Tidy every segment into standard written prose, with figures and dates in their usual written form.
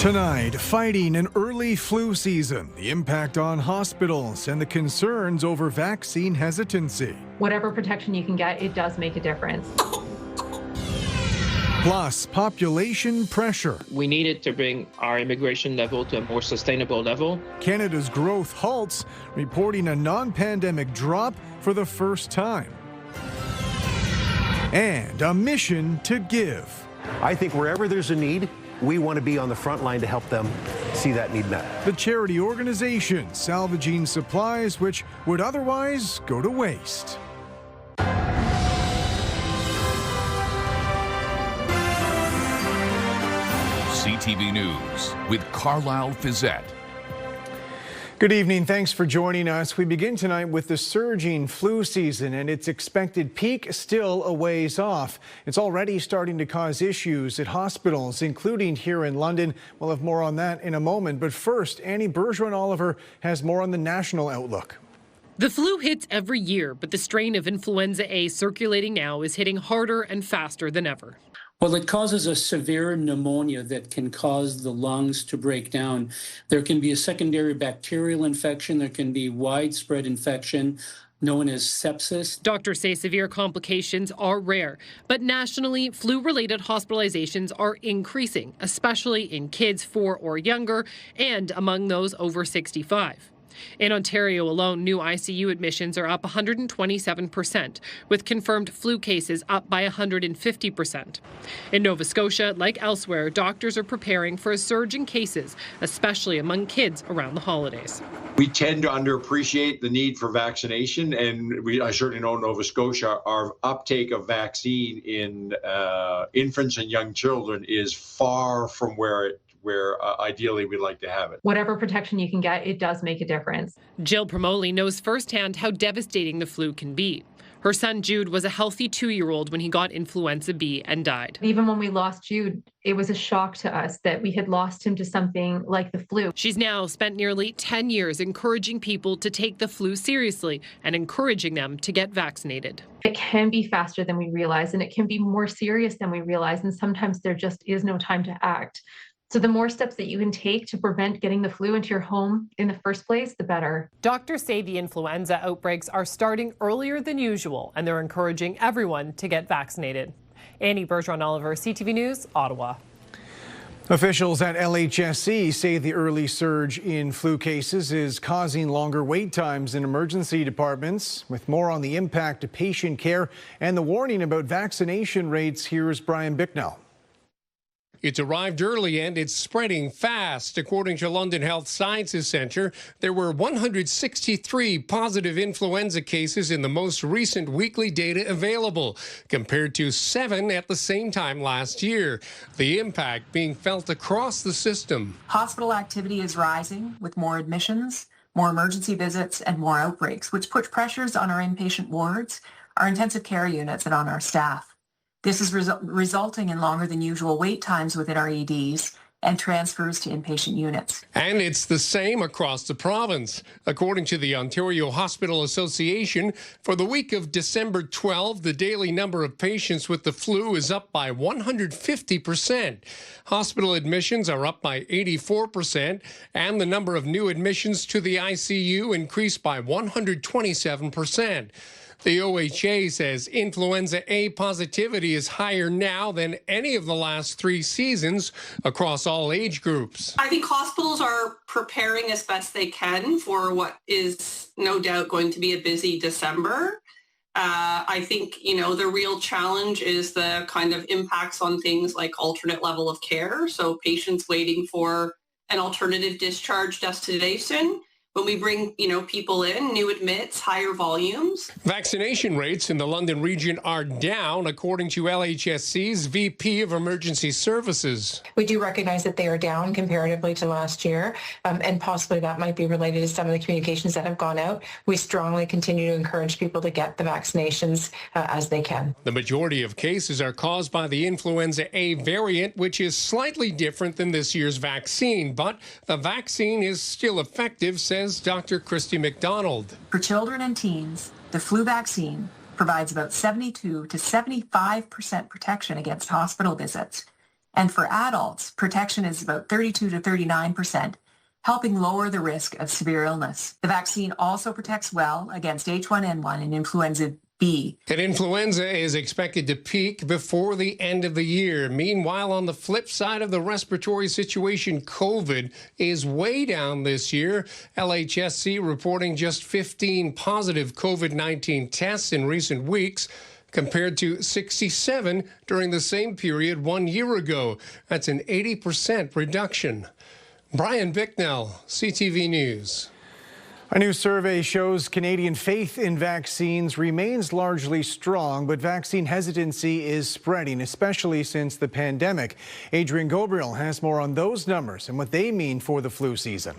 Tonight, fighting an early flu season, the impact on hospitals, and the concerns over vaccine hesitancy. Whatever protection you can get, it does make a difference. Plus, population pressure. We needed to bring our immigration level to a more sustainable level. Canada's growth halts, reporting a non-pandemic drop for the first time. And a mission to give. I think wherever there's a need, we want to be on the front line to help them see that need met. The charity organization salvaging supplies which would otherwise go to waste. CTV News with Carlyle Fiset. Good evening. Thanks for joining us. We begin tonight with the surging flu season and its expected peak still a ways off. It's already starting to cause issues at hospitals, including here in London. We'll have more on that in a moment. But first, Annie Bergeron-Oliver has more on the national outlook. The flu hits every year, but the strain of influenza A circulating now is hitting harder and faster than ever. Well, it causes a severe pneumonia that can cause the lungs to break down. There can be a secondary bacterial infection. There can be widespread infection known as sepsis. Doctors say severe complications are rare, but nationally, flu-related hospitalizations are increasing, especially in kids 4 or younger and among those over 65. In Ontario alone, new ICU admissions are up 127%, with confirmed flu cases up by 150%. In Nova Scotia, like elsewhere, doctors are preparing for a surge in cases, especially among kids around the holidays. We tend to underappreciate the need for vaccination, and I certainly know in Nova Scotia, our uptake of vaccine in infants and young children is far from where ideally we'd like to have it. Whatever protection you can get, it does make a difference. Jill Promoli knows firsthand how devastating the flu can be. Her son Jude was a healthy 2-year-old when he got influenza B and died. Even when we lost Jude, it was a shock to us that we had lost him to something like the flu. She's now spent nearly 10 years encouraging people to take the flu seriously and encouraging them to get vaccinated. It can be faster than we realize, and it can be more serious than we realize, and sometimes there just is no time to act. So the more steps that you can take to prevent getting the flu into your home in the first place, the better. Doctors say the influenza outbreaks are starting earlier than usual, and they're encouraging everyone to get vaccinated. Annie Bergeron-Oliver, CTV News, Ottawa. Officials at LHSC say the early surge in flu cases is causing longer wait times in emergency departments. With more on the impact to patient care and the warning about vaccination rates, here's Brian Bicknell. It's arrived early and it's spreading fast. According to London Health Sciences Centre, there were 163 positive influenza cases in the most recent weekly data available, compared to 7 at the same time last year. The impact being felt across the system. Hospital activity is rising with more admissions, more emergency visits, and more outbreaks, which put pressures on our inpatient wards, our intensive care units, and on our staff. This is resulting in longer than usual wait times within our EDs and transfers to inpatient units. And it's the same across the province. According to the Ontario Hospital Association, for the week of December 12, the daily number of patients with the flu is up by 150%. Hospital admissions are up by 84%, and the number of new admissions to the ICU increased by 127%. The OHA says influenza A positivity is higher now than any of the last 3 seasons across all age groups. I think hospitals are preparing as best they can for what is no doubt going to be a busy December. I think, the real challenge is the kind of impacts on things like alternate level of care. So patients waiting for an alternative discharge destination. When we bring, people in, new admits, higher volumes. Vaccination rates in the London region are down, according to LHSC's VP of Emergency Services. We do recognize that they are down comparatively to last year, and possibly that might be related to some of the communications that have gone out. We strongly continue to encourage people to get the vaccinations as they can. The majority of cases are caused by the influenza A variant, which is slightly different than this year's vaccine, but the vaccine is still effective, says Dr. Christy McDonald. For children and teens, the flu vaccine provides about 72 to 75% protection against hospital visits. And for adults, protection is about 32 to 39%, helping lower the risk of severe illness. The vaccine also protects well against H1N1 and influenza B. And influenza is expected to peak before the end of the year. Meanwhile, on the flip side of the respiratory situation, COVID is way down this year. LHSC reporting just 15 positive COVID-19 tests in recent weeks, compared to 67 during the same period 1 year ago. That's an 80% reduction. Brian Bicknell, CTV News. A new survey shows Canadian faith in vaccines remains largely strong, but vaccine hesitancy is spreading, especially since the pandemic. Adrian Gabriel has more on those numbers and what they mean for the flu season.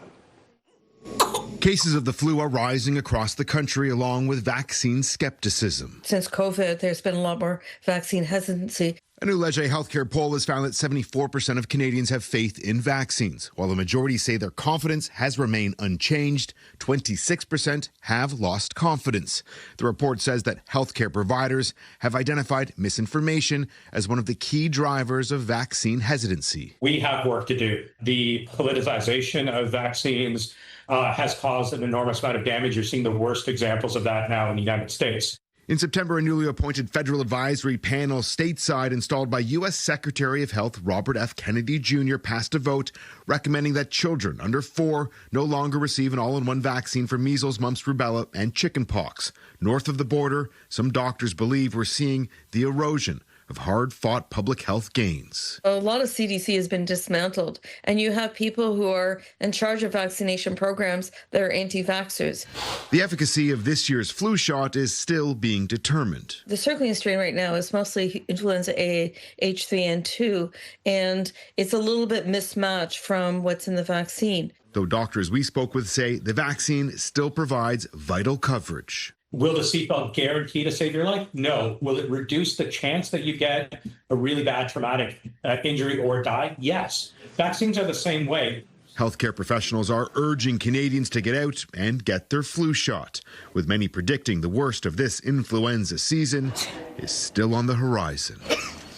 Cases of the flu are rising across the country, along with vaccine skepticism. Since COVID, there's been a lot more vaccine hesitancy. A new Leger healthcare poll has found that 74% of Canadians have faith in vaccines, while the majority say their confidence has remained unchanged. 26% have lost confidence. The report says that healthcare providers have identified misinformation as one of the key drivers of vaccine hesitancy. We have work to do. The politicization of vaccines has caused an enormous amount of damage. You're seeing the worst examples of that now in the United States. In September, a newly appointed federal advisory panel stateside installed by U.S. Secretary of Health Robert F. Kennedy Jr. passed a vote recommending that children under 4 no longer receive an all-in-one vaccine for measles, mumps, rubella, and chickenpox. North of the border, some doctors believe we're seeing the erosion of hard-fought public health gains. A lot of CDC has been dismantled, and you have people who are in charge of vaccination programs that are anti-vaxxers. The efficacy of this year's flu shot is still being determined. The circulating strain right now is mostly influenza A, H3N2, and it's a little bit mismatched from what's in the vaccine. Though doctors we spoke with say the vaccine still provides vital coverage. Will the seatbelt guarantee to save your life? No. Will it reduce the chance that you get a really bad traumatic injury or die? Yes. Vaccines are the same way. Healthcare professionals are urging Canadians to get out and get their flu shot, with many predicting the worst of this influenza season is still on the horizon.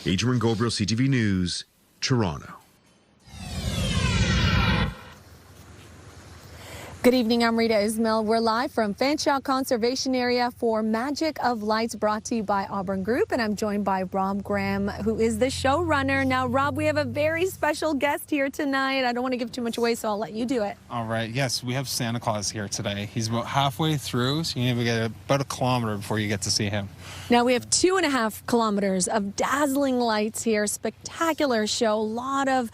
Adrian Gabriel, CTV News, Toronto. Good evening, I'm Rita Ismail. We're live from Fanshawe Conservation Area for Magic of Lights, brought to you by Auburn Group, and I'm joined by Rob Graham, who is the showrunner. Now, Rob, we have a very special guest here tonight. I don't want to give too much away, so I'll let you do it. All right. Yes, we have Santa Claus here today. He's about halfway through, so you need to get about a kilometer before you get to see him. Now, we have 2.5 kilometers of dazzling lights here, spectacular show, a lot of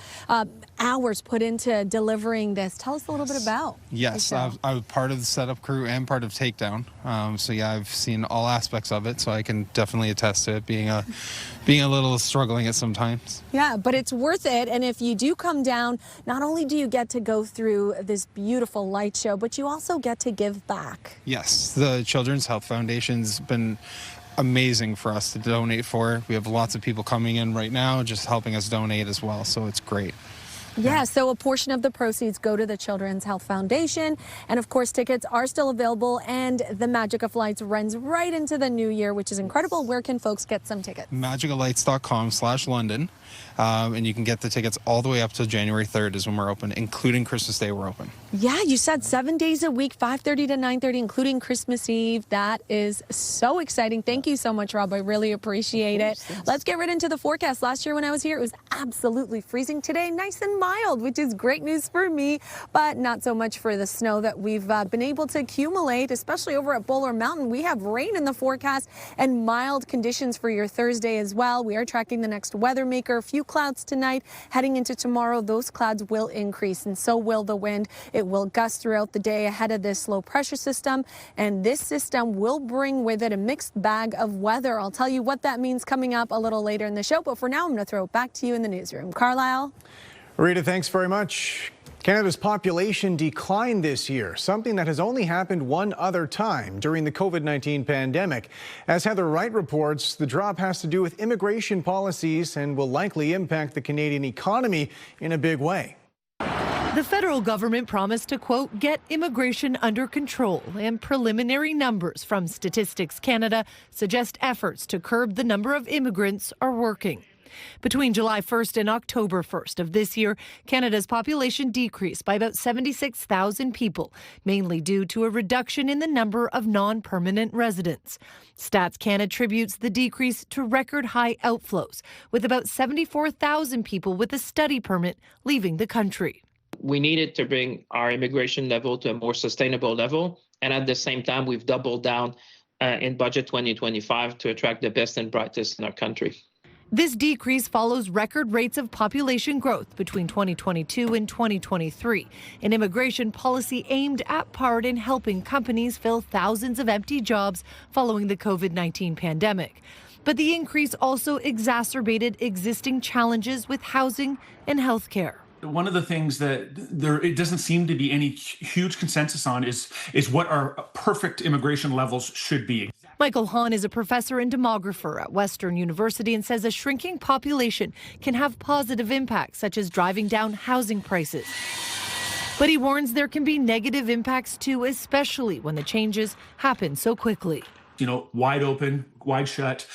hours put into delivering this. Tell us a little bit about. Yes, I was part of the setup crew and part of Takedown. So yeah, I've seen all aspects of it, so I can definitely attest to it being a little struggling at some times. Yeah, but it's worth it. And if you do come down, not only do you get to go through this beautiful light show, but you also get to give back. Yes, the Children's Health Foundation's been amazing for us to donate for. We have lots of people coming in right now just helping us donate as well, so it's great. Yeah, so a portion of the proceeds go to the Children's Health Foundation. And of course, tickets are still available, and the Magic of Lights runs right into the new year, which is incredible. Where can folks get some tickets? magicoflights.com/London. And you can get the tickets all the way up to January 3rd is when we're open, including Christmas Day we're open. Yeah, you said 7 days a week, 5:30 to 9:30, including Christmas Eve. That is so exciting. Thank you so much, Rob. I really appreciate it. Let's get right into the forecast. Last year when I was here, it was absolutely freezing. Today, nice and mild, which is great news for me, but not so much for the snow that we've been able to accumulate, especially over at Bowler Mountain. We have rain in the forecast and mild conditions for your Thursday as well. We are tracking the next weather maker. A few clouds tonight. Heading into tomorrow, those clouds will increase, and so will the wind. It will gust throughout the day ahead of this low pressure system, and this system will bring with it a mixed bag of weather. I'll tell you what that means coming up a little later in the show, but for now, I'm going to throw it back to you in the newsroom. Carlyle? Rita, thanks very much. Canada's population declined this year, something that has only happened one other time during the COVID-19 pandemic. As Heather Wright reports, the drop has to do with immigration policies and will likely impact the Canadian economy in a big way. The federal government promised to, quote, get immigration under control, and preliminary numbers from Statistics Canada suggest efforts to curb the number of immigrants are working. Between July 1st and October 1st of this year, Canada's population decreased by about 76,000 people, mainly due to a reduction in the number of non-permanent residents. Stats Canada attributes the decrease to record high outflows, with about 74,000 people with a study permit leaving the country. We needed to bring our immigration level to a more sustainable level. And at the same time, we've doubled down in budget 2025 to attract the best and brightest in our country. This decrease follows record rates of population growth between 2022 and 2023, an immigration policy aimed at part in helping companies fill thousands of empty jobs following the COVID-19 pandemic. But the increase also exacerbated existing challenges with housing and health care. One of the things that it doesn't seem to be any huge consensus on is what our perfect immigration levels should be. Michael Hahn is a professor and demographer at Western University and says a shrinking population can have positive impacts, such as driving down housing prices. But he warns there can be negative impacts too, especially when the changes happen so quickly. You know, wide open, wide shut.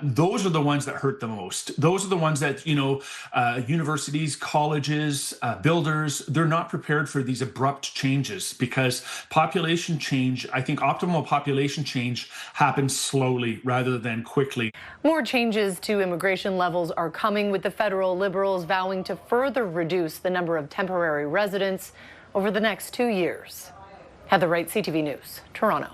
Those are the ones that hurt the most. Those are the ones that, universities, colleges, builders, they're not prepared for these abrupt changes because population change, I think optimal population change happens slowly rather than quickly. More changes to immigration levels are coming, with the federal Liberals vowing to further reduce the number of temporary residents over the next 2 years. Heather Wright, CTV News, Toronto.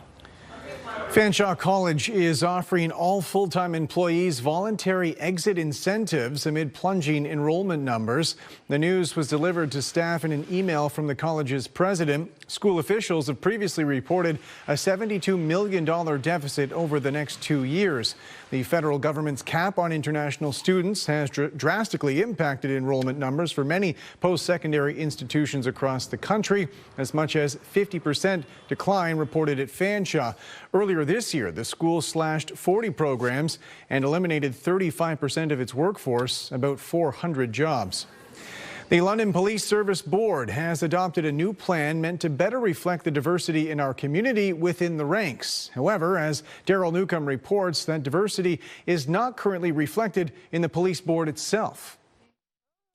Fanshawe College is offering all full-time employees voluntary exit incentives amid plunging enrollment numbers. The news was delivered to staff in an email from the college's president. School officials have previously reported a $72 million deficit over the next 2 years. The federal government's cap on international students has drastically impacted enrollment numbers for many post-secondary institutions across the country. As much as 50% decline reported at Fanshawe. Earlier this year, the school slashed 40 programs and eliminated 35% of its workforce, about 400 jobs. The London Police Service Board has adopted a new plan meant to better reflect the diversity in our community within the ranks. However, as Daryl Newcomb reports, that diversity is not currently reflected in the police board itself.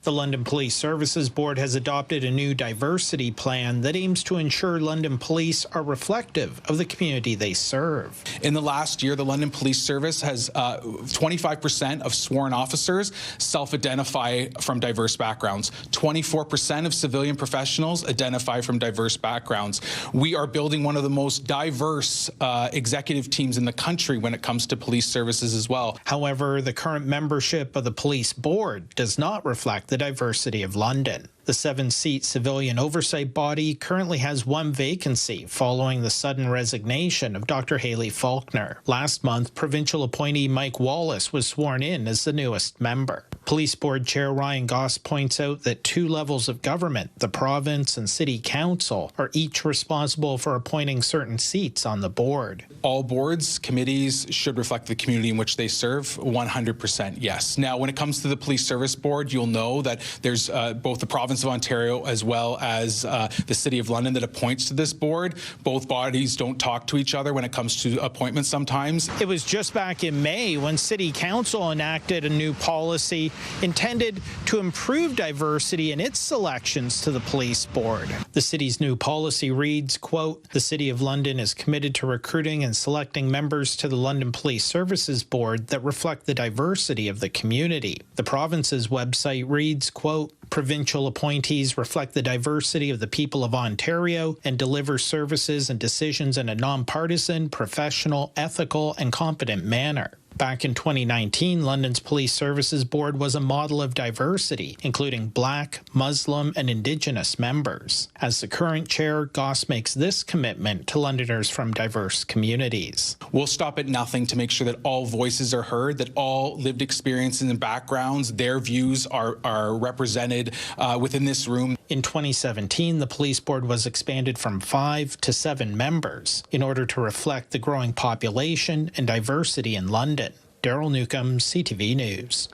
The London Police Services Board has adopted a new diversity plan that aims to ensure London police are reflective of the community they serve. In the last year, the London Police Service has 25% of sworn officers self-identify from diverse backgrounds. 24% of civilian professionals identify from diverse backgrounds. We are building one of the most diverse executive teams in the country when it comes to police services as well. However, the current membership of the police board does not reflect the diversity of London. The 7-seat civilian oversight body currently has one vacancy following the sudden resignation of Dr. Hayley Faulkner. Last month, provincial appointee Mike Wallace was sworn in as the newest member. Police Board Chair Ryan Goss points out that 2 levels of government, the province and city council, are each responsible for appointing certain seats on the board. All boards, committees should reflect the community in which they serve. 100% yes. Now, when it comes to the Police Service Board, you'll know that there's both the province of Ontario as well as the City of London that appoints to this board. Both bodies don't talk to each other when it comes to appointments sometimes. It was just back in May when City Council enacted a new policy intended to improve diversity in its selections to the police board. The city's new policy reads, quote, "The City of London is committed to recruiting and selecting members to the London Police Services Board that reflect the diversity of the community." The province's website reads, quote, "Provincial appointees reflect the diversity of the people of Ontario and deliver services and decisions in a nonpartisan, professional, ethical, and competent manner." Back in 2019, London's Police Services Board was a model of diversity, including Black, Muslim, and Indigenous members. As the current chair, Goss makes this commitment to Londoners from diverse communities. We'll stop at nothing to make sure that all voices are heard, that all lived experiences and backgrounds, their views are represented within this room. In 2017, the police board was expanded from 5 to 7 members in order to reflect the growing population and diversity in London. Daryl Newcomb, CTV News.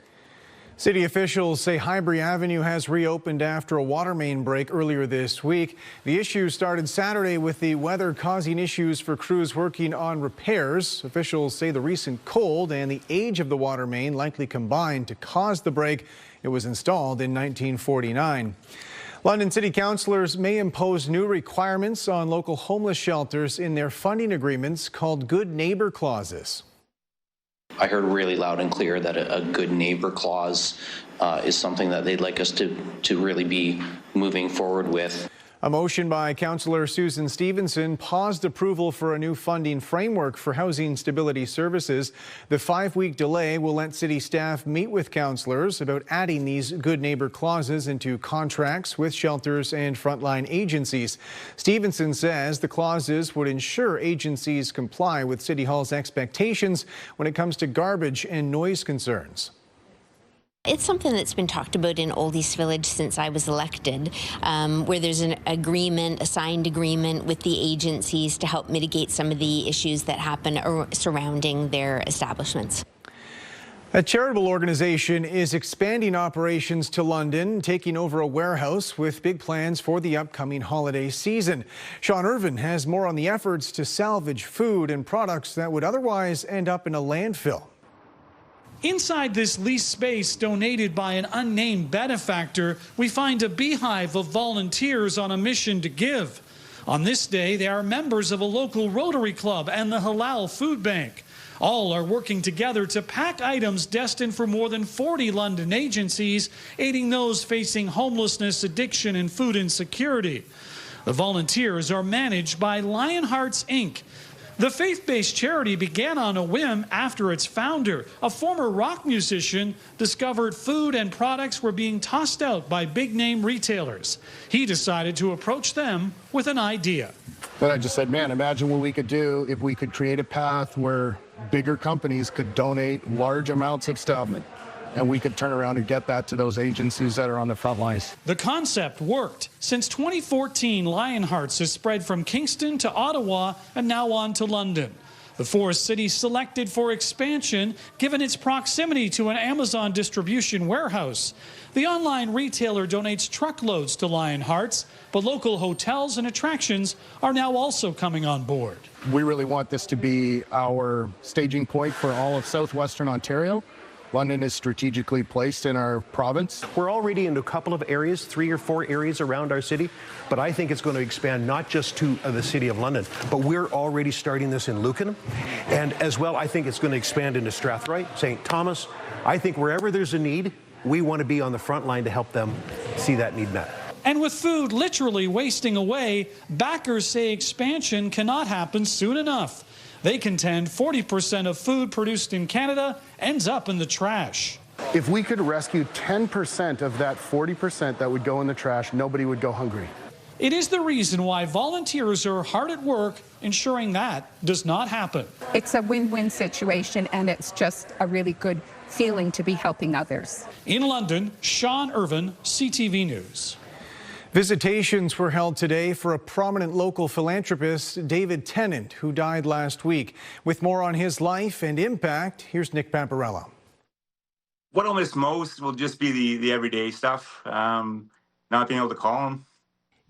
City officials say Highbury Avenue has reopened after a water main break earlier this week. The issue started Saturday with the weather causing issues for crews working on repairs. Officials say the recent cold and the age of the water main likely combined to cause the break. It was installed in 1949. London City councillors may impose new requirements on local homeless shelters in their funding agreements called good neighbour clauses. I heard really loud and clear that a good neighbor clause is something that they'd like us to really be moving forward with. A motion by Councillor Susan Stevenson paused approval for a new funding framework for housing stability services. The 5-week delay will let city staff meet with councillors about adding these good neighbor clauses into contracts with shelters and frontline agencies. Stevenson says the clauses would ensure agencies comply with City Hall's expectations when it comes to garbage and noise concerns. It's something that's been talked about in Old East Village since I was elected, where there's an agreement, a signed agreement with the agencies to help mitigate some of the issues that happen surrounding their establishments. A charitable organization is expanding operations to London, taking over a warehouse with big plans for the upcoming holiday season. Sean Irvin has more on the efforts to salvage food and products that would otherwise end up in a landfill. Inside this leased space donated by an unnamed benefactor, we find a beehive of volunteers on a mission to give. On this day, they are members of a local Rotary Club and the Halal Food Bank. All are working together to pack items destined for more than 40 London agencies, aiding those facing homelessness, addiction, and food insecurity. The volunteers are managed by Lionhearts, Inc. The faith-based charity began on a whim after its founder, a former rock musician, discovered food and products were being tossed out by big-name retailers. He decided to approach them with an idea. Then I just said, man, imagine what we could do if we could create a path where bigger companies could donate large amounts of stuff and we could turn around and get that to those agencies that are on the front lines. The concept worked. Since 2014, Lionhearts has spread from Kingston to Ottawa and now on to London. The Forest City selected for expansion given its proximity to an Amazon distribution warehouse. The online retailer donates truckloads to Lionhearts, but local hotels and attractions are now also coming on board. We really want this to be our staging point for all of southwestern Ontario. London is strategically placed in our province. We're already in a couple of areas, 3 or 4 areas around our city, but I think it's going to expand not just to the City of London, but we're already starting this in Lucan. And as well, I think it's going to expand into Strathroy, St. Thomas. I think wherever there's a need, we want to be on the front line to help them see that need met. And with food literally wasting away, backers say expansion cannot happen soon enough. They contend 40% of food produced in Canada ends up in the trash. If we could rescue 10% of that 40% that would go in the trash, nobody would go hungry. It is the reason why volunteers are hard at work ensuring that does not happen. It's a win-win situation, and it's just a really good feeling to be helping others. In London, Sean Irvin, CTV News. Visitations were held today for a prominent local philanthropist, David Tenant, who died last week. With more on his life and impact, here's Nick Paparella. What I'll miss most will just be the everyday stuff, not being able to call him.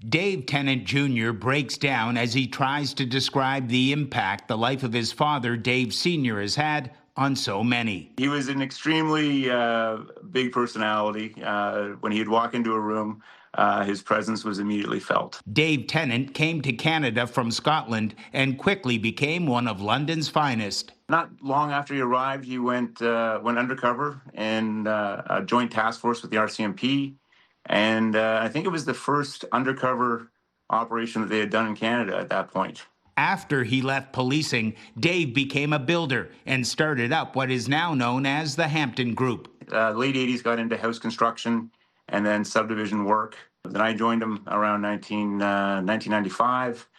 Dave Tenant Jr. breaks down as he tries to describe the impact the life of his father, Dave Sr., has had on so many. He was an extremely big personality. When he'd walk into a room, his presence was immediately felt. Dave Tenant came to Canada from Scotland and quickly became one of London's finest. Not long after he arrived, he went undercover in a joint task force with the RCMP. And I think it was the first undercover operation that they had done in Canada at that point. After he left policing, Dave became a builder and started up what is now known as the Hampton Group. Late 80s, got into house construction and then subdivision work. Then I joined him around 1995.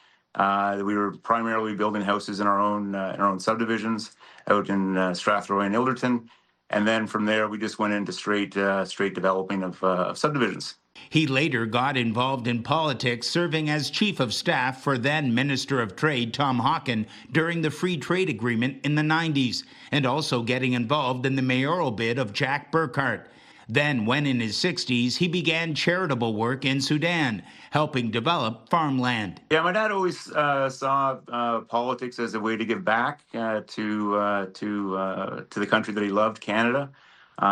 We were primarily building houses in our own subdivisions out in Strathroy and Ilderton. And then from there, we just went into straight developing of subdivisions. He later got involved in politics, serving as chief of staff for then Minister of Trade Tom Hawken during the Free Trade Agreement in the 90s, and also getting involved in the mayoral bid of Jack Burkhart. Then, when in his 60s, he began charitable work in Sudan, helping develop farmland. Yeah, my dad always saw politics as a way to give back to the country that he loved, Canada.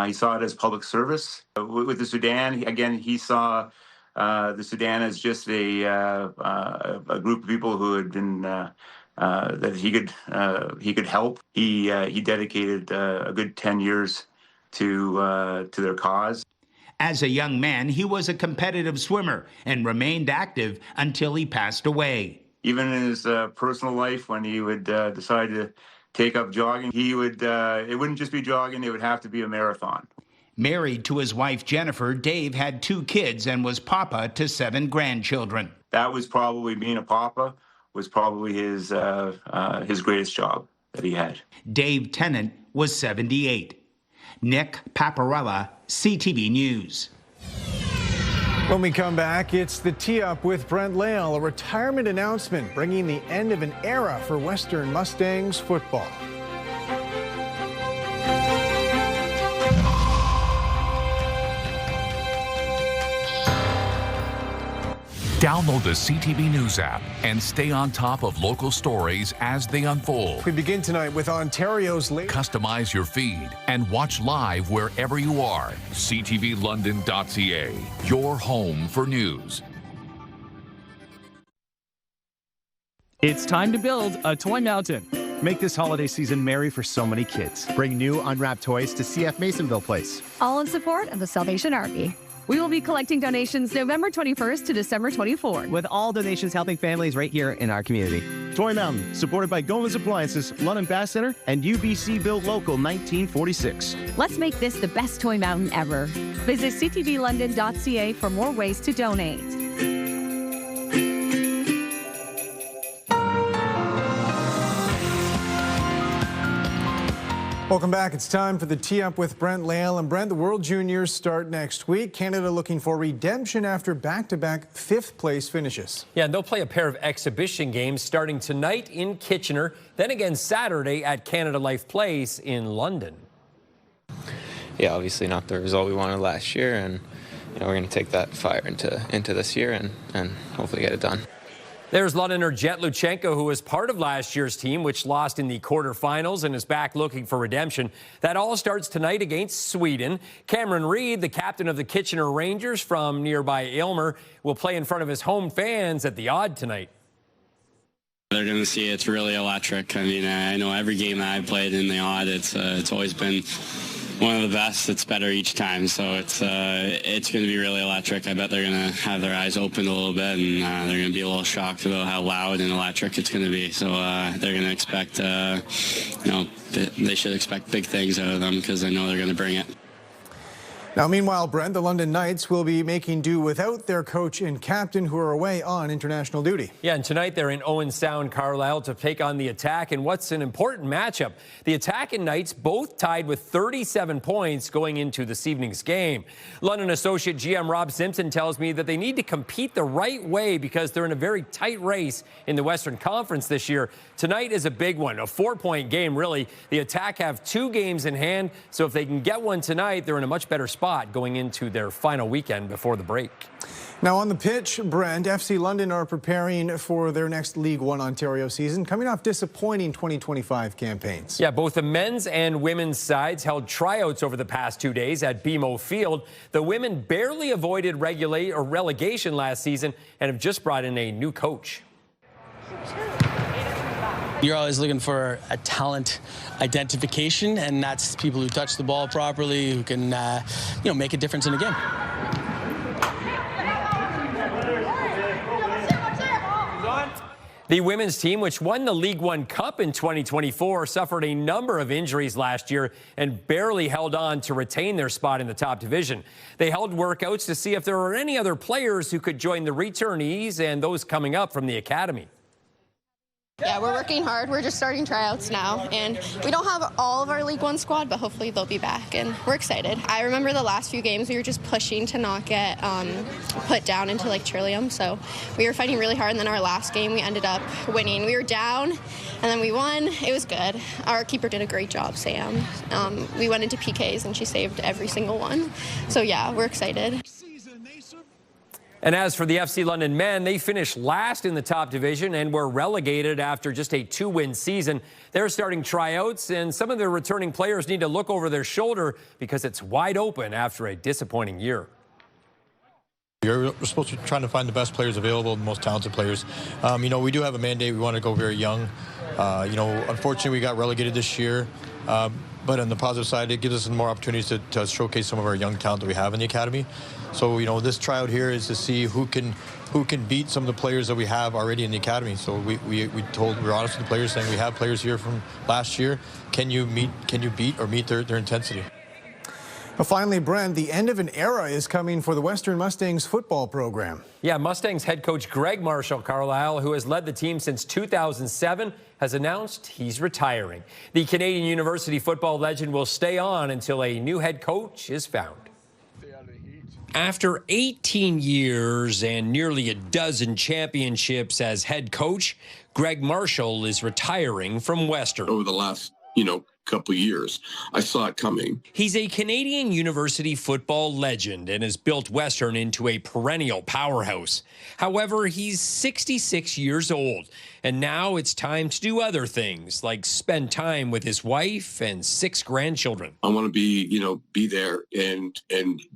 He saw it as public service. With the Sudan, he saw the Sudan as just a group of people who had been that he could help. He dedicated a good 10 years to their cause. As a young man, he was a competitive swimmer and remained active until he passed away. Even in his personal life, when he would decide to take up jogging, he would it wouldn't just be jogging, it would have to be a marathon. Married to his wife Jennifer, Dave had 2 kids and was papa to 7 grandchildren. That was probably, being a papa was probably his greatest job that he had. Dave Tenant was 78. Nick Paparella, CTV News. When we come back, it's the Tee-Up with Brent Lail, a retirement announcement bringing the end of an era for Western Mustangs football. Download the CTV News app and stay on top of local stories as they unfold. We begin tonight with Ontario's latest. Customize your feed and watch live wherever you are. CTVLondon.ca, your home for news. It's time to build a toy mountain. Make this holiday season merry for so many kids. Bring new unwrapped toys to CF Masonville Place. All in support of the Salvation Army. We will be collecting donations November 21st to December 24th. With all donations helping families right here in our community. Toy Mountain, supported by Gomez Appliances, London Bass Center, and UBC Built Local 1946. Let's make this the best toy mountain ever. Visit ctvlondon.ca for more ways to donate. Welcome back. It's time for the Tee-Up with Brent Lail. And Brent, the World Juniors start next week. Canada looking for redemption after back-to-back 5th-place finishes. Yeah, and they'll play a pair of exhibition games starting tonight in Kitchener, then again Saturday at Canada Life Place in London. Yeah, obviously not the result we wanted last year, and we're going to take that fire into this year and hopefully get it done. There's Londoner Jet Luchenko, who was part of last year's team, which lost in the quarterfinals and is back looking for redemption. That all starts tonight against Sweden. Cameron Reid, the captain of the Kitchener Rangers from nearby Aylmer, will play in front of his home fans at the Odd tonight. They're going to see it's really electric. I mean, I know every game that I've played in the Odd, it's always been one of the best. It's better each time, so it's going to be really electric. I bet they're going to have their eyes opened a little bit, and they're going to be a little shocked about how loud and electric it's going to be. So they're going to expect, they should expect big things out of them because I know they're going to bring it. Now, meanwhile, Brent, the London Knights will be making do without their coach and captain who are away on international duty. Yeah, and tonight they're in Owen Sound, Carlyle to take on the Attack in what's an important matchup. The Attack and Knights both tied with 37 points going into this evening's game. London associate GM Rob Simpson tells me that they need to compete the right way because they're in a very tight race in the Western Conference this year. Tonight is a big one, a 4-point game, really. The Attack have 2 games in hand, so if they can get one tonight, they're in a much better spot going into their final weekend before the break. Now on the pitch, Brent, FC London are preparing for their next League One Ontario season, coming off disappointing 2025 campaigns. Yeah, both the men's and women's sides held tryouts over the past 2 days at BMO Field. The women barely avoided relegation last season and have just brought in a new coach. You're always looking for a talent identification, and that's people who touch the ball properly, who can, make a difference in a game. The women's team, which won the League One Cup in 2024, suffered a number of injuries last year and barely held on to retain their spot in the top division. They held workouts to see if there were any other players who could join the returnees and those coming up from the academy. Yeah, we're working hard. We're just starting tryouts now, and we don't have all of our League One squad, but hopefully they'll be back, and we're excited. I remember the last few games we were just pushing to not get put down into like Trillium, so we were fighting really hard, and then our last game we ended up winning. We were down, and then we won. It was good. Our keeper did a great job, Sam. We went into PKs, and she saved every single one. So yeah, we're excited. And as for the FC London men, they finished last in the top division and were relegated after just a 2-win season. They're starting tryouts, and some of their returning players need to look over their shoulder because it's wide open after a disappointing year. We're supposed to be trying to find the best players available, the most talented players. We do have a mandate. We want to go very young. Unfortunately, we got relegated this year. But on the positive side, it gives us more opportunities to showcase some of our young talent that we have in the academy. So, this tryout here is to see who can beat some of the players that we have already in the academy. So we're honest with the players, saying we have players here from last year. Can you beat or meet their intensity? Well, finally, Brent, the end of an era is coming for the Western Mustangs football program. Yeah, Mustangs head coach Greg Marshall Carlyle, who has led the team since 2007, has announced he's retiring. The Canadian University football legend will stay on until a new head coach is found. After 18 years and nearly a dozen championships as head coach, Greg Marshall is retiring from Western. Over the last, couple years, I saw it coming. He's a Canadian University football legend and has built Western into a perennial powerhouse. However, he's 66 years old, and now it's time to do other things, like spend time with his wife and 6 grandchildren. I want to be there and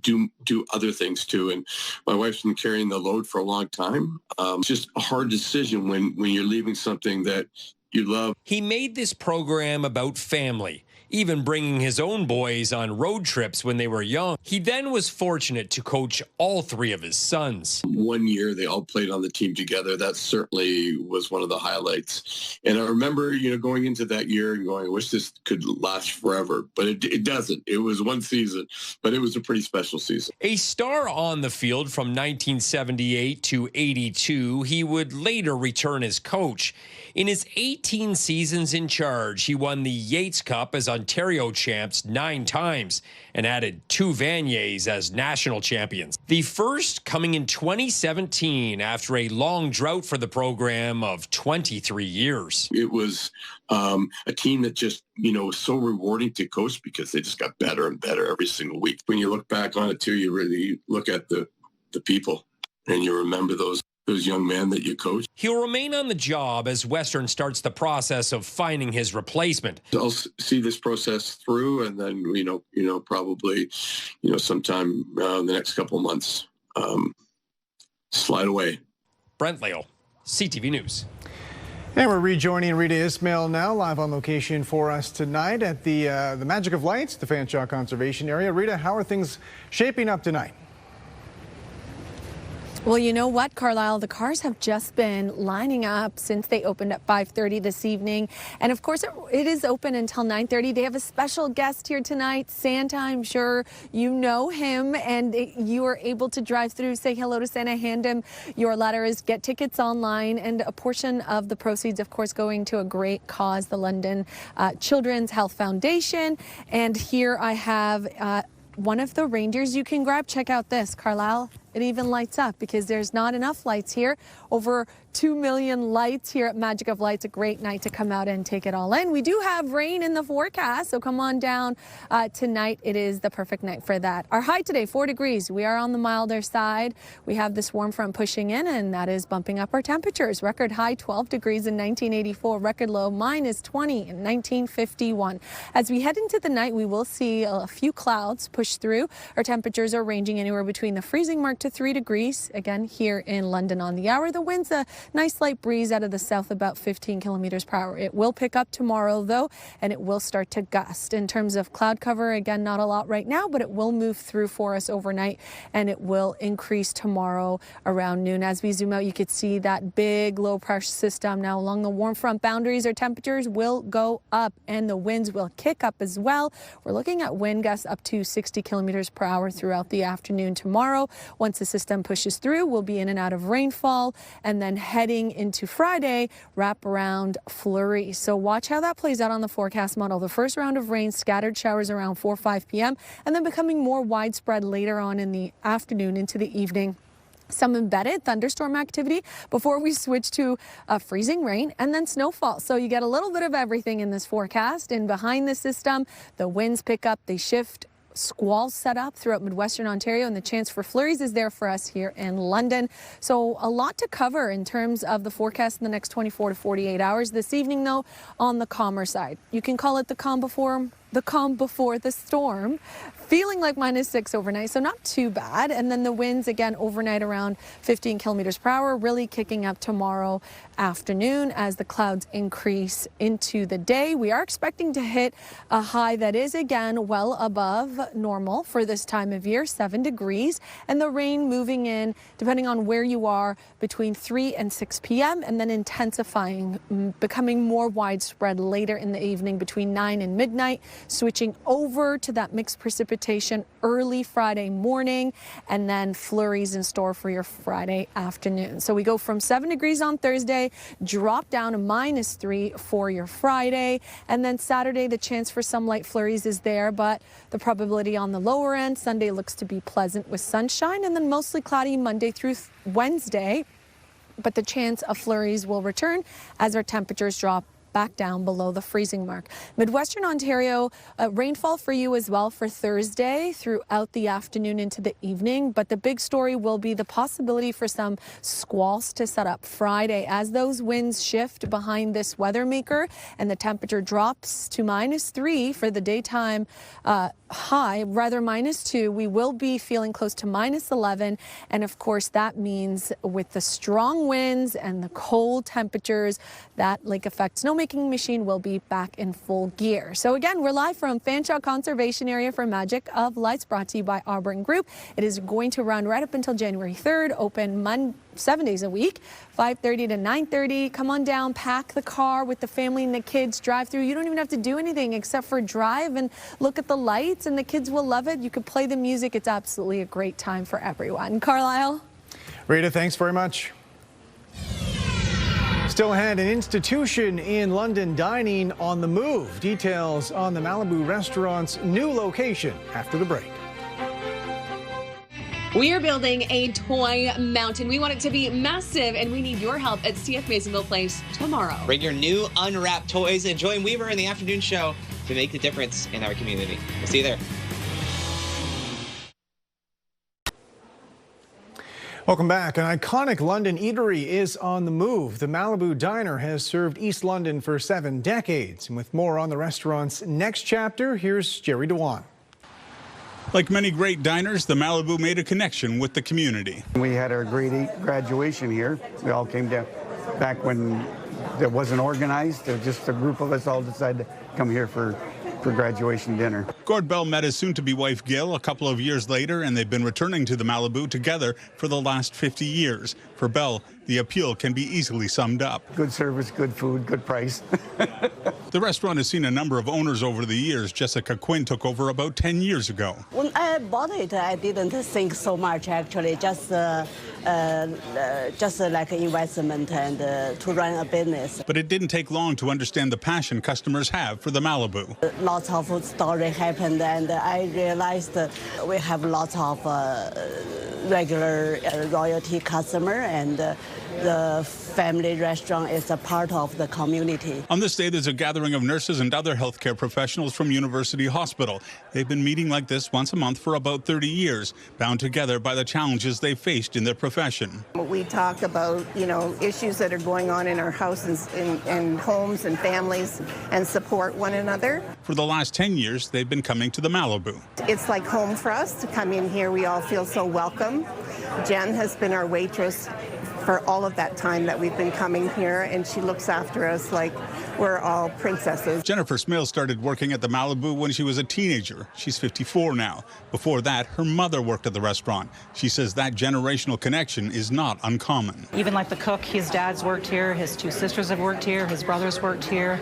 do other things too. And my wife's been carrying the load for a long time. It's just a hard decision when you're leaving something that you love. He made this program about family, even bringing his own boys on road trips when they were young. He then was fortunate to coach all 3 of his sons. One year they all played on the team together. That certainly was one of the highlights. And I remember, going into that year and going, I wish this could last forever, but it doesn't. It was one season, but it was a pretty special season. A star on the field from 1978 to 82, he would later return as coach. In his 18 seasons in charge, he won the Yates Cup as Ontario champs 9 times and added 2 Vanniers as national champions. The first coming in 2017 after a long drought for the program of 23 years. It was a team that just, was so rewarding to coach because they just got better and better every single week. When you look back on it too, you really look at the people and you remember those young men that you coach. He'll remain on the job as Western starts the process of finding his replacement. I'll see this process through, and then probably sometime in the next couple of months slide away. Brent Leo, CTV News. And we're rejoining Rita Ismail now, live on location for us tonight at the Magic of Lights, the Fanshawe Conservation Area. Rita, how are things shaping up tonight? Well, you know what, Carlyle? The cars have just been lining up since they opened at 5:30 this evening. And of course, it is open until 9:30. They have a special guest here tonight, Santa. I'm sure you know him, and you are able to drive through, say hello to Santa, hand him your letters, get tickets online, and a portion of the proceeds, of course, going to a great cause, the London Children's Health Foundation. And here I have one of the reindeers you can grab. Check out this, Carlyle. It even lights up because there's not enough lights here. Over 2 million lights here at Magic of Lights. A great night to come out and take it all in. We do have rain in the forecast, so come on down tonight. It is the perfect night for that. Our high today, 4 degrees. We are on the milder side. We have this warm front pushing in, and that is bumping up our temperatures. Record high 12 degrees in 1984. Record low minus 20 in 1951. As we head into the night, we will see a few clouds push through. Our temperatures are ranging anywhere between the freezing mark to 3 degrees. Again, here in London on the hour. The wind's a nice light breeze out of the south, about 15 kilometers per hour. It will pick up tomorrow, though, and it will start to gust. In terms of cloud cover, again, not a lot right now, but it will move through for us overnight, and it will increase tomorrow around noon. As we zoom out, you could see that big low pressure system now along the warm front boundaries. Our temperatures will go up, and the winds will kick up as well. We're looking at wind gusts up to 60 kilometers per hour throughout the afternoon tomorrow. Once once the system pushes through, we'll be in and out of rainfall, and then heading into Friday, wrap around flurries. So watch how that plays out on the forecast model. The first round of rain, scattered showers around 4 or 5 p.m., and then becoming more widespread later on in the afternoon into the evening. Some embedded thunderstorm activity before we switch to freezing rain and then snowfall. So you get a little bit of everything in this forecast. And behind the system, the winds pick up, they shift. Squalls set up throughout Midwestern Ontario, and the chance for flurries is there for us here in London. So a lot to cover in terms of the forecast in the next 24 to 48 hours. This evening, though, on the calmer side, you can call it the calm before the storm. Feeling like -6 overnight, so not too bad. And then the winds again overnight around 15 kilometers per hour, really kicking up tomorrow afternoon as the clouds increase into the day. We are expecting to hit a high that is again well above normal for this time of year, 7 degrees, and the rain moving in, depending on where you are, between 3 and 6 p.m. and then intensifying, becoming more widespread later in the evening between 9 and midnight, switching over to that mixed precipitation early Friday morning, and then flurries in store for your Friday afternoon. So we go from 7 degrees on Thursday, drop down to -3 for your Friday, and then Saturday the chance for some light flurries is there, but the probability on the lower end. Sunday looks to be pleasant with sunshine, and then mostly cloudy Monday through Wednesday, but the chance of flurries will return as our temperatures drop back down below the freezing mark. Midwestern Ontario, rainfall for you as well for Thursday throughout the afternoon into the evening, but the big story will be the possibility for some squalls to set up Friday as those winds shift behind this weather maker and the temperature drops to -3 for the daytime high, rather -2. We will be feeling close to -11, and of course that means with the strong winds and the cold temperatures, that lake effect snowmaking machine will be back in full gear. So again, we're live from Fanshawe Conservation Area for Magic of Lights, brought to you by Auburn Group. It is going to run right up until January 3rd, open 7 days a week, 5:30 to 9:30. Come on down, pack the car with the family and the kids, drive through. You don't even have to do anything except for drive and look at the lights, and the kids will love it. You can play the music. It's absolutely a great time for everyone. Carlyle? Rita, thanks very much. Still ahead, an institution in London dining on the move. Details on the Malibu restaurant's new location after the break. We are building a toy mountain. We want it to be massive, and we need your help at CF Masonville Place tomorrow. Bring your new unwrapped toys and join Weaver in the afternoon show to make the difference in our community. We'll see you there. Welcome back. An iconic London eatery is on the move. The Malibu Diner has served East London for 7 decades. And with more on the restaurant's next chapter, here's Jerry Dewan. Like many great diners, the Malibu made a connection with the community. We had our grade 8 graduation here. We all came down back when it wasn't organized. Just a group of us all decided to come here for graduation dinner. Gord Bell met his soon-to-be wife Gail a couple of years later, and they've been returning to the Malibu together for the last 50 years. For Bell, the appeal can be easily summed up. Good service, good food, good price. The restaurant has seen a number of owners over the years. Jessica Quinn took over about 10 years ago. When I bought it, I didn't think so much, actually, just like an investment and to run a business. But it didn't take long to understand the passion customers have for the Malibu. Lots of story happened, and I realized we have lots of regular royalty customer, and the family restaurant is a part of the community. On this day, there's a gathering of nurses and other healthcare professionals from University Hospital. They've been meeting like this once a month for about 30 years, bound together by the challenges they faced in their profession. We talk about, issues that are going on in our houses and homes and families, and support one another. For the last 10 years, they've been coming to the Malibu. It's like home for us to come in here. We all feel so welcome. Jen has been our waitress for all of that time that we've been coming here, and she looks after us like we're all princesses. Jennifer Smale started working at the Malibu when she was a teenager. She's 54 now. Before that, her mother worked at the restaurant. She says that generational connection is not uncommon. Even like the cook, his dad's worked here, his 2 sisters have worked here, his brothers worked here.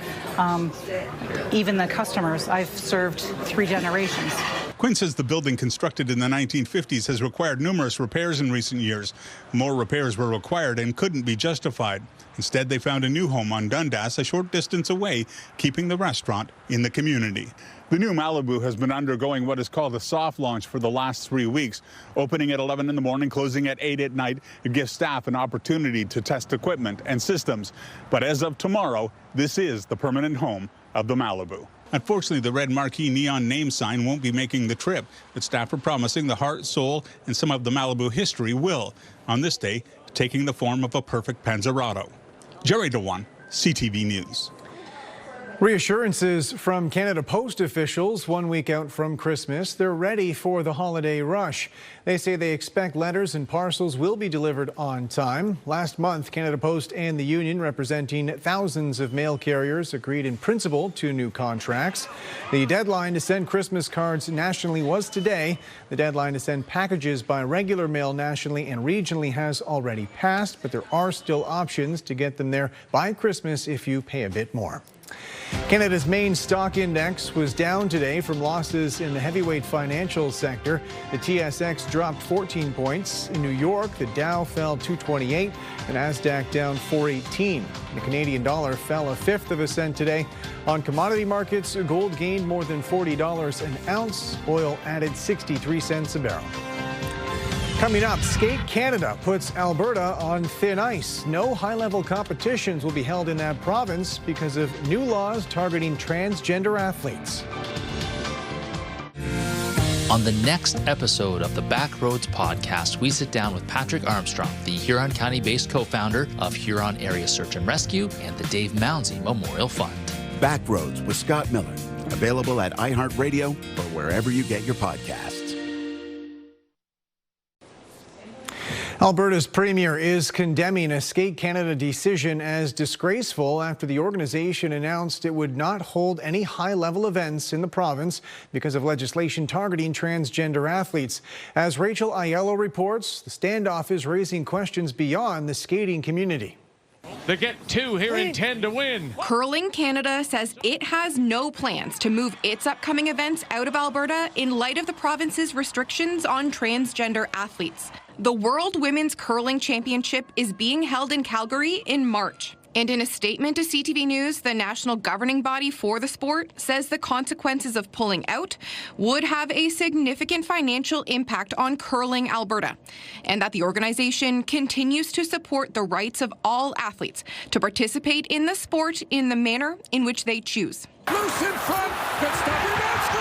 Even the customers, I've served 3 generations. Quinn says the building constructed in the 1950s has required numerous repairs in recent years. More repairs were required and couldn't be justified. Instead, they found a new home on Dundas, a short distance away, keeping the restaurant in the community. The new Malibu has been undergoing what is called a soft launch for the last 3 weeks. Opening at 11 in the morning, closing at 8 at night, it gives staff an opportunity to test equipment and systems. But as of tomorrow, this is the permanent home of the Malibu. Unfortunately, the red marquee neon name sign won't be making the trip, but staff are promising the heart, soul, and some of the Malibu history will, on this day, taking the form of a perfect Panzerotto. Jerry DeWan, CTV News. Reassurances from Canada Post officials 1 week out from Christmas. They're ready for the holiday rush. They say they expect letters and parcels will be delivered on time. Last month, Canada Post and the union, representing thousands of mail carriers, agreed in principle to new contracts. The deadline to send Christmas cards nationally was today. The deadline to send packages by regular mail nationally and regionally has already passed, but there are still options to get them there by Christmas if you pay a bit more. Canada's main stock index was down today from losses in the heavyweight financial sector. The TSX dropped 14 points. In New York, the Dow fell 228, the Nasdaq down 418. The Canadian dollar fell 1/5 of a cent today. On commodity markets, gold gained more than $40 an ounce. Oil added 63 cents a barrel. Coming up, Skate Canada puts Alberta on thin ice. No high-level competitions will be held in that province because of new laws targeting transgender athletes. On the next episode of the Backroads podcast, we sit down with Patrick Armstrong, the Huron County-based co-founder of Huron Area Search and Rescue and the Dave Mounsey Memorial Fund. Backroads with Scott Miller, available at iHeartRadio or wherever you get your podcasts. Alberta's premier is condemning a Skate Canada decision as disgraceful after the organization announced it would not hold any high-level events in the province because of legislation targeting transgender athletes. As Rachel Aiello reports, the standoff is raising questions beyond the skating community. They get two here in 10 to win. Curling Canada says it has no plans to move its upcoming events out of Alberta in light of the province's restrictions on transgender athletes. The World Women's Curling Championship is being held in Calgary in March. And in a statement to CTV News, the national governing body for the sport says the consequences of pulling out would have a significant financial impact on Curling Alberta, and that the organization continues to support the rights of all athletes to participate in the sport in the manner in which they choose. Loose in front, good stuff, rebound, score!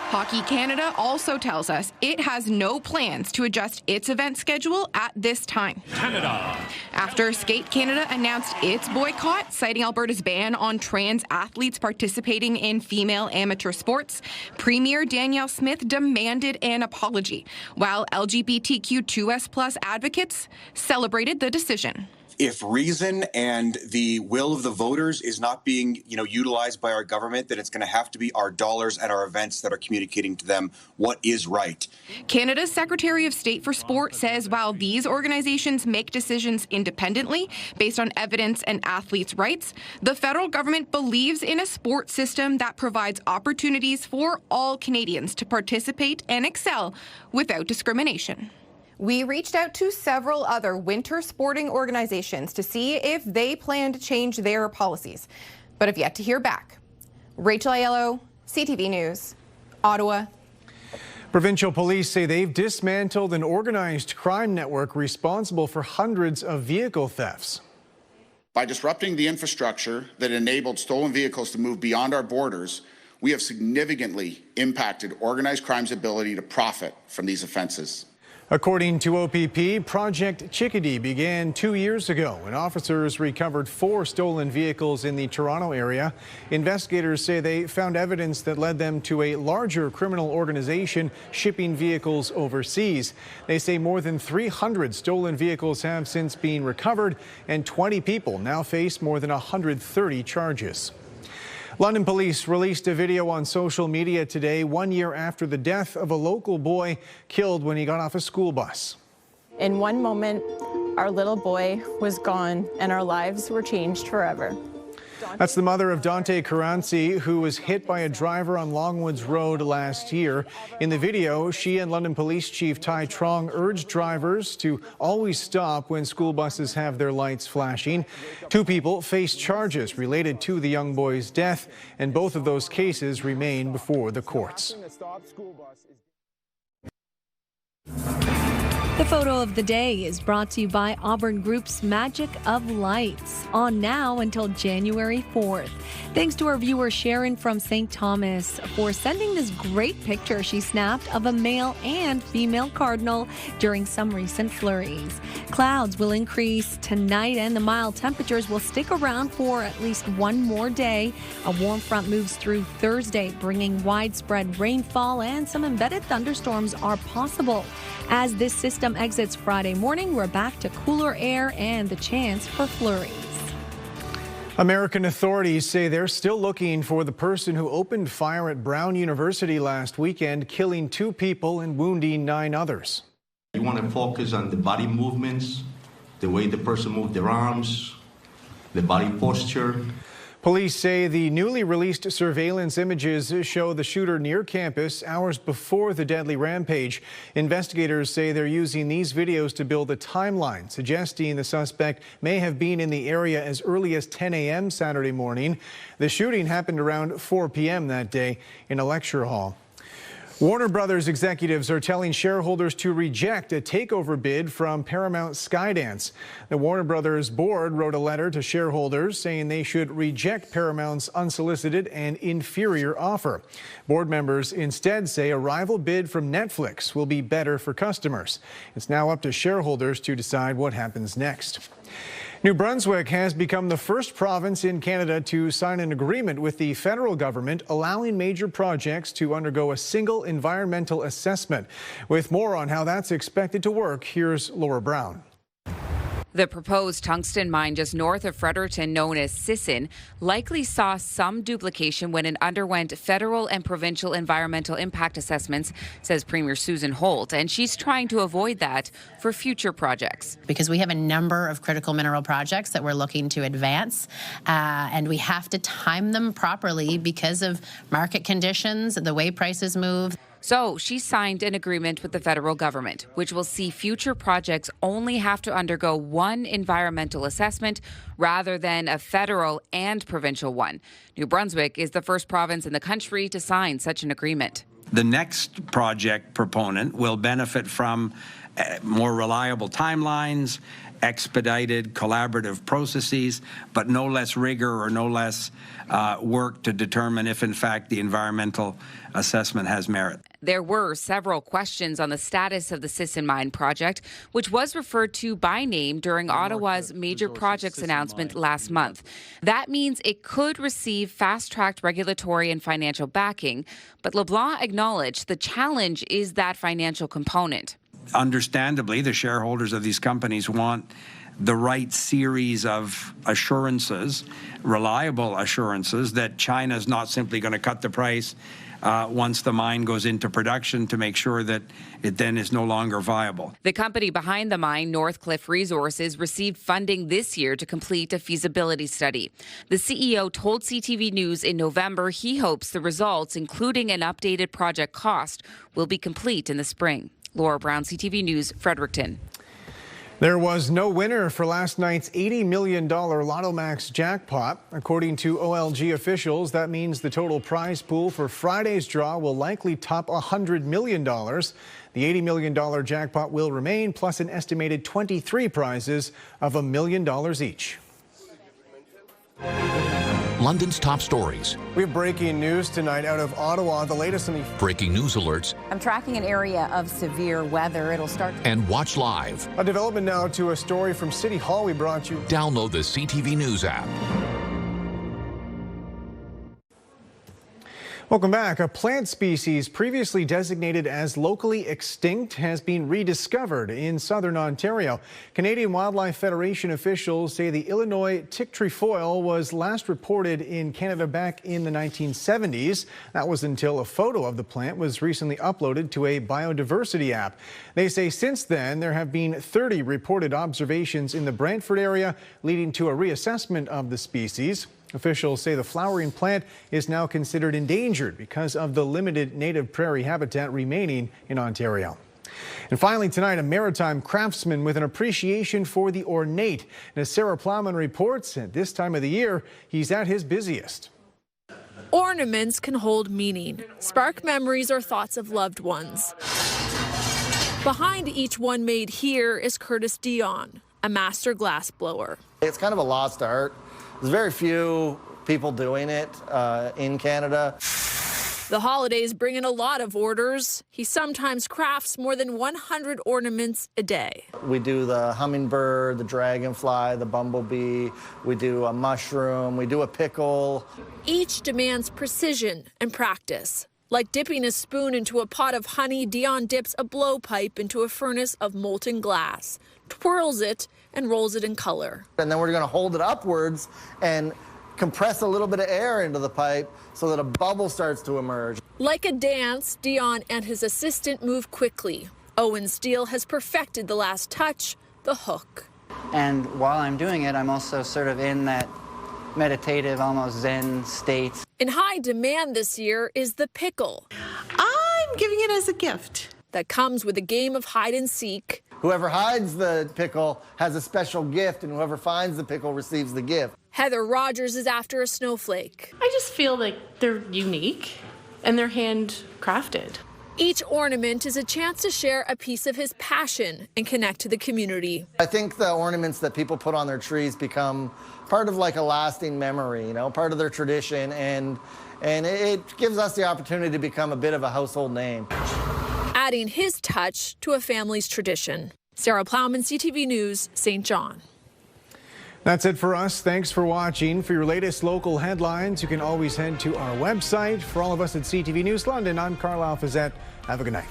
Hockey Canada also tells us it has no plans to adjust its event schedule at this time. Canada. After Skate Canada announced its boycott, citing Alberta's ban on trans athletes participating in female amateur sports, Premier Danielle Smith demanded an apology, while LGBTQ2S+ advocates celebrated the decision. If reason and the will of the voters is not being, utilized by our government, then it's going to have to be our dollars at our events that are communicating to them what is right. Canada's Secretary of State for Sport says while these organizations make decisions independently based on evidence and athletes' rights, the federal government believes in a sport system that provides opportunities for all Canadians to participate and excel without discrimination. We reached out to several other winter sporting organizations to see if they plan to change their policies, but have yet to hear back. Rachel Aiello, CTV News, Ottawa. Provincial police say they've dismantled an organized crime network responsible for hundreds of vehicle thefts. By disrupting the infrastructure that enabled stolen vehicles to move beyond our borders, we have significantly impacted organized crime's ability to profit from these offenses. According to OPP, Project Chickadee began 2 years ago when officers recovered 4 stolen vehicles in the Toronto area. Investigators say they found evidence that led them to a larger criminal organization shipping vehicles overseas. They say more than 300 stolen vehicles have since been recovered, and 20 people now face more than 130 charges. London police released a video on social media today, 1 year after the death of a local boy killed when he got off a school bus. In one moment, our little boy was gone and our lives were changed forever. That's the mother of Dante Caranci, who was hit by a driver on Longwoods Road last year. In the video, she and London Police Chief Ty Trong urged drivers to always stop when school buses have their lights flashing. 2 people face charges related to the young boy's death, and both of those cases remain before the courts. The photo of the day is brought to you by Auburn Group's Magic of Lights, on now until January 4th. Thanks to our viewer Sharon from St. Thomas for sending this great picture she snapped of a male and female cardinal during some recent flurries. Clouds will increase tonight and the mild temperatures will stick around for at least one more day. A warm front moves through Thursday, bringing widespread rainfall, and some embedded thunderstorms are possible. As this system exits Friday morning, we're back to cooler air and the chance for flurries. American authorities say they're still looking for the person who opened fire at Brown University last weekend, killing 2 people and wounding 9 others. You want to focus on the body movements, the way the person moved their arms, the body posture. Police say the newly released surveillance images show the shooter near campus hours before the deadly rampage. Investigators say they're using these videos to build a timeline, suggesting the suspect may have been in the area as early as 10 a.m. Saturday morning. The shooting happened around 4 p.m. that day in a lecture hall. Warner Brothers executives are telling shareholders to reject a takeover bid from Paramount Skydance. The Warner Brothers board wrote a letter to shareholders saying they should reject Paramount's unsolicited and inferior offer. Board members instead say a rival bid from Netflix will be better for customers. It's now up to shareholders to decide what happens next. New Brunswick has become the first province in Canada to sign an agreement with the federal government allowing major projects to undergo a single environmental assessment. With more on how that's expected to work, here's Laura Brown. The proposed tungsten mine just north of Fredericton, known as Sisson, likely saw some duplication when it underwent federal and provincial environmental impact assessments, says Premier Susan Holt, and she's trying to avoid that for future projects. Because we have a number of critical mineral projects that we're looking to advance, and we have to time them properly because of market conditions, the way prices move. So she signed an agreement with the federal government, which will see future projects only have to undergo one environmental assessment rather than a federal and provincial one. New Brunswick is the first province in the country to sign such an agreement. The next project proponent will benefit from more reliable timelines, expedited collaborative processes, but no less rigor or no less work to determine if, in fact, the environmental assessment has merit. There were several questions on the status of the Sisson Mine project, which was referred to by name during Ottawa's major projects announcement last month. That means it could receive fast-tracked regulatory and financial backing, but LeBlanc acknowledged the challenge is that financial component. Understandably, the shareholders of these companies want the right series of assurances, reliable assurances, that China's not simply going to cut the price once the mine goes into production to make sure that it then is no longer viable. The company behind the mine, Northcliffe Resources, received funding this year to complete a feasibility study. The CEO told CTV News in November he hopes the results, including an updated project cost, will be complete in the spring. Laura Brown, CTV News, Fredericton. There was no winner for last night's $80 million Lotto Max jackpot. According to OLG officials, that means the total prize pool for Friday's draw will likely top $100 million. The $80 million jackpot will remain, plus an estimated 23 prizes of $1 million each. London's top stories. We have breaking news tonight out of Ottawa. The latest in the breaking news alerts. I'm tracking an area of severe weather. It'll start. And watch live. A development now to a story from City Hall we brought you. Download the CTV News app. Welcome back. A plant species previously designated as locally extinct has been rediscovered in southern Ontario. Canadian Wildlife Federation officials say the Illinois tick trefoil was last reported in Canada back in the 1970s. That was until a photo of the plant was recently uploaded to a biodiversity app. They say since then there have been 30 reported observations in the Brantford area, leading to a reassessment of the species. Officials say the flowering plant is now considered endangered because of the limited native prairie habitat remaining in Ontario. And finally tonight, a maritime craftsman with an appreciation for the ornate. And as Sarah Plowman reports, at this time of the year, he's at his busiest. Ornaments can hold meaning, spark memories or thoughts of loved ones. Behind each one made here is Curtis Dion, a master glass blower. It's kind of a lost art. There's very few people doing it in Canada. The holidays bring in a lot of orders. He sometimes crafts more than 100 ornaments a day. We do the hummingbird, the dragonfly, the bumblebee. We do a mushroom. We do a pickle. Each demands precision and practice. Like dipping a spoon into a pot of honey, Dion dips a blowpipe into a furnace of molten glass, twirls it, and rolls it in color. And then we're going to hold it upwards and compress a little bit of air into the pipe so that a bubble starts to emerge. Like a dance, Dion and his assistant move quickly. Owen Steele has perfected the last touch, the hook. And while I'm doing it, I'm also sort of in that meditative, almost Zen state. In high demand this year is the pickle. I'm giving it as a gift. That comes with a game of hide and seek. Whoever hides the pickle has a special gift, and whoever finds the pickle receives the gift. Heather Rogers is after a snowflake. I just feel like they're unique and they're handcrafted. Each ornament is a chance to share a piece of his passion and connect to the community. I think the ornaments that people put on their trees become part of like a lasting memory, you know, part of their tradition, and it gives us the opportunity to become a bit of a household name. Adding his touch to a family's tradition. Sarah Plowman, CTV News, St. John. That's it for us. Thanks for watching. For your latest local headlines, you can always head to our website. For all of us at CTV News London, I'm Carlyle Fiset. Have a good night.